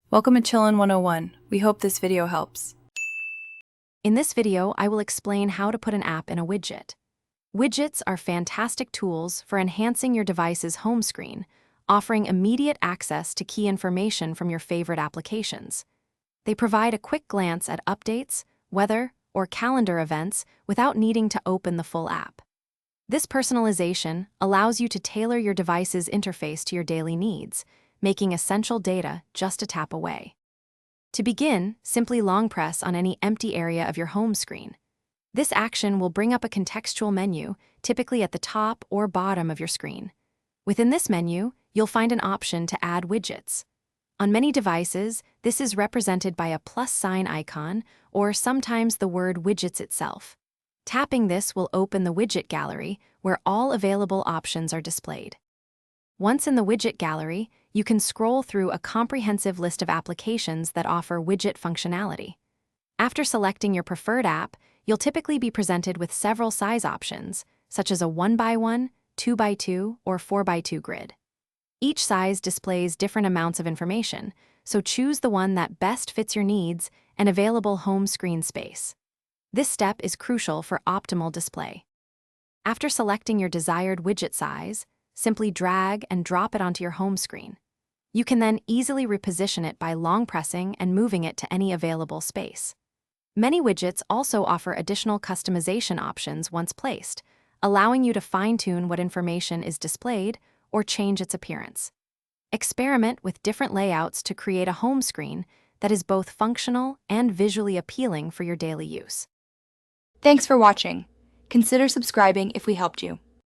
Welcome to Chillin' 101. We hope this video helps. In this video, I will explain how to put an app in a widget. Widgets are fantastic tools for enhancing your device's home screen, offering immediate access to key information from your favorite applications. They provide a quick glance at updates, weather, or calendar events without needing to open the full app. This personalization allows you to tailor your device's interface to your daily needs, making essential data just a tap away. To begin, simply long press on any empty area of your home screen. This action will bring up a contextual menu, typically at the top or bottom of your screen. Within this menu, you'll find an option to add widgets. On many devices, this is represented by a plus sign icon or sometimes the word widgets itself. Tapping this will open the widget gallery, where all available options are displayed. Once in the widget gallery, you can scroll through a comprehensive list of applications that offer widget functionality. After selecting your preferred app, you'll typically be presented with several size options, such as a 1x1, 2x2, or 4x2 grid. Each size displays different amounts of information, so choose the one that best fits your needs and available home screen space. This step is crucial for optimal display. After selecting your desired widget size, simply drag and drop it onto your home screen. You can then easily reposition it by long pressing and moving it to any available space. Many widgets also offer additional customization options once placed, allowing you to fine-tune what information is displayed or change its appearance. Experiment with different layouts to create a home screen that is both functional and visually appealing for your daily use. Thanks for watching. Consider subscribing if we helped you.